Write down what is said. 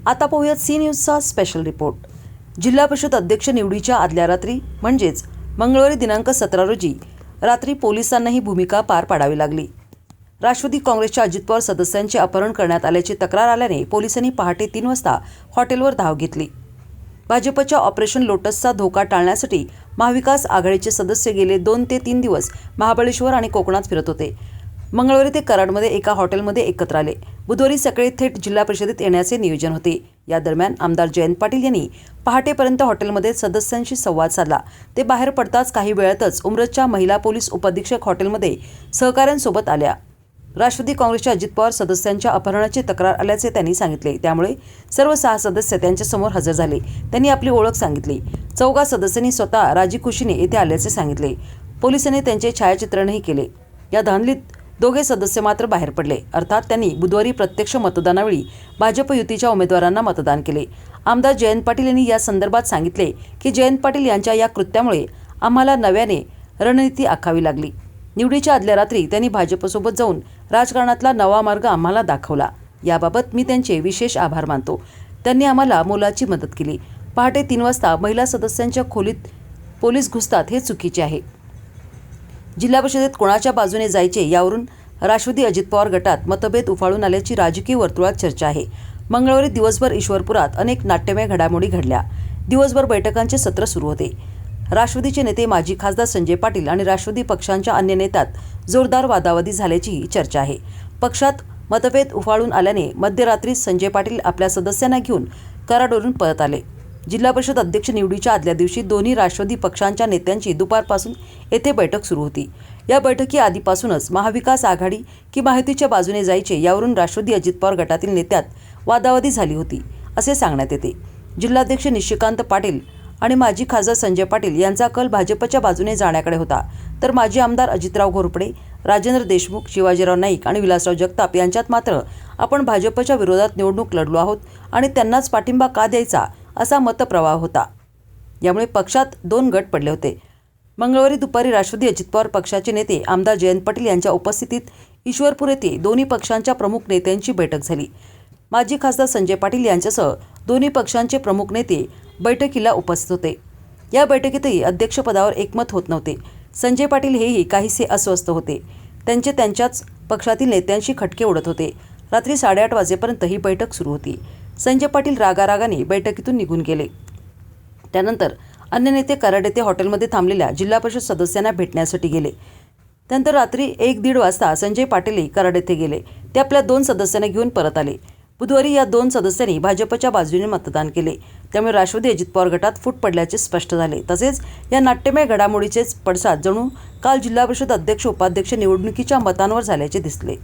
आता पाहूयात C न्यूजचा special report. जिल्हा परिषद अध्यक्ष निवडीच्या आदल्या रात्री म्हणजेच मंगळवारी दिनांक 17 रोजी रात्री पोलिसांनाही भूमिका पार पाडावी लागली. राष्ट्रवादी काँग्रेसच्या अजित पवार सदस्यांचे अपहरण करण्यात आल्याची तक्रार आल्याने पोलिसांनी पहाटे 3 वाजता हॉटेलवर धाव घेतली. भाजपच्या ऑपरेशन लोटसचा धोका टाळण्यासाठी महाविकास आघाडीचे सदस्य गेले 2 ते 3 दिवस महाबळेश्वर आणि कोकणात फिरत होते. मंगळवारी ते कराडमध्ये एका हॉटेलमध्ये एकत्र आले. बुधवारी सकाळी थेट जिल्हा परिषदेत येण्याचे नियोजन होते. या दरम्यान आमदार जयंत पाटील यांनी पहाटेपर्यंत हॉटेलमध्ये सदस्यांशी संवाद साधला. ते बाहेर पडताच काही वेळातच उमरजच्या महिला पोलीस उपअधीक्षक हॉटेलमध्ये सहकाऱ्यांसोबत आल्या. राष्ट्रवादी काँग्रेसच्या अजित पवार सदस्यांच्या अपहरणाची तक्रार आल्याचे त्यांनी सांगितले. त्यामुळे सर्व 6 सदस्य त्यांच्यासमोर हजर झाले. त्यांनी आपली ओळख सांगितली. 4 सदस्यांनी स्वतः राजी खुशीने येथे आल्याचे सांगितले. पोलिसांनी त्यांचे छायाचित्रणही केले. या धांदलीत 2 सदस्य मात्र बाहेर पडले. अर्थात त्यांनी बुधवारी प्रत्यक्ष मतदानावेळी भाजप युतीच्या उमेदवारांना मतदान केले. आमदार जयंत पाटील यांनी या संदर्भात सांगितले की जयंत पाटील यांच्या या कृत्यामुळे आम्हाला नव्याने रणनीती आखावी लागली. निवडीच्या आदल्या रात्री त्यांनी भाजपसोबत जाऊन राजकारणातला नवा मार्ग आम्हाला दाखवला. याबाबत मी त्यांचे विशेष आभार मानतो. त्यांनी आम्हाला मोलाची मदत केली. पहाटे 3 वाजता महिला सदस्यांच्या खोलीत पोलीस घुसतात हे चुकीचे आहे. जिल्हा परिषदेत कोणाच्या बाजूने जायचे यावरून राष्ट्रवादी अजित पवार गटात मतभेद उफाळून आल्याची राजकीय वर्तुळात चर्चा आहे. मंगळवारी दिवसभर ईश्वरपुरात अनेक नाट्यमय घडामोडी घडल्या. दिवसभर बैठकांचे सत्र सुरू होते. राष्ट्रवादीचे नेते माजी खासदार संजय पाटील आणि राष्ट्रवादी पक्षांच्या अन्य नेत्यात जोरदार वादावादी झाल्याचीही चर्चा आहे. पक्षात मतभेद उफाळून आल्याने मध्यरात्री संजय पाटील आपल्या सदस्यांना घेऊन कराडवरून परत आले. जिल्हा परिषद अध्यक्ष निवडीच्या आदल्या दिवशी दोन्ही राष्ट्रवादी पक्षांच्या नेत्यांची दुपारपासून येथे बैठक सुरू होती. या बैठकी आधीपासूनच महाविकास आघाडी की महायुतीच्या बाजूने जायचे यावरून राष्ट्रवादी अजित पवार गटातील नेत्यात वादावादी झाली होती असे सांगण्यात येते. जिल्हाध्यक्ष निशिकांत पाटील आणि माजी खासदार संजय पाटील यांचा कल भाजपच्या बाजूने जाण्याकडे होता. तर माजी आमदार अजितराव घोरपडे, राजेंद्र देशमुख, शिवाजीराव नाईक आणि विलासराव जगताप यांच्यात मात्र आपण भाजपच्या विरोधात निवडणूक लढलो आहोत आणि त्यांनाच पाठिंबा का द्यायचा असा मतप्रवाह होता. यामुळे पक्षात 2 गट पडले होते. मंगळवारी दुपारी राष्ट्रवादी अजित पवार पक्षाचे नेते आमदार जयंत पाटील यांच्या उपस्थितीत ईश्वरपूर येथे दोन्ही पक्षांच्या प्रमुख नेत्यांची बैठक झाली. माजी खासदार संजय पाटील यांच्यासह दोन्ही पक्षांचे प्रमुख नेते बैठकीला उपस्थित होते. या बैठकीतही अध्यक्षपदावर एकमत होत नव्हते. संजय पाटील हेही काहीसे अस्वस्थ होते. त्यांच्याच पक्षातील नेत्यांशी खटके उडत होते. रात्री 8:30 वाजेपर्यंत ही बैठक सुरू होती. संजय पाटील रागारागाने बैठकीतून निघून गेले. त्यानंतर अन्य नेते कराड येथे हॉटेलमध्ये थांबलेल्या जिल्हा परिषद सदस्यांना भेटण्यासाठी गेले. त्यानंतर रात्री 1-1:30 वाजता संजय पाटीलही कराड येथे गेले. ते आपल्या 2 सदस्यांना घेऊन परत आले. बुधवारी या 2 सदस्यांनी भाजपच्या बाजूने मतदान केले. त्यामुळे राष्ट्रवादी अजित पवार गटात फूट पडल्याचे स्पष्ट झाले. तसेच या नाट्यमय घडामोडीचे पडसाद जणू काल जिल्हा परिषद अध्यक्ष उपाध्यक्ष निवडणुकीच्या मतांवर झाल्याचे दिसले.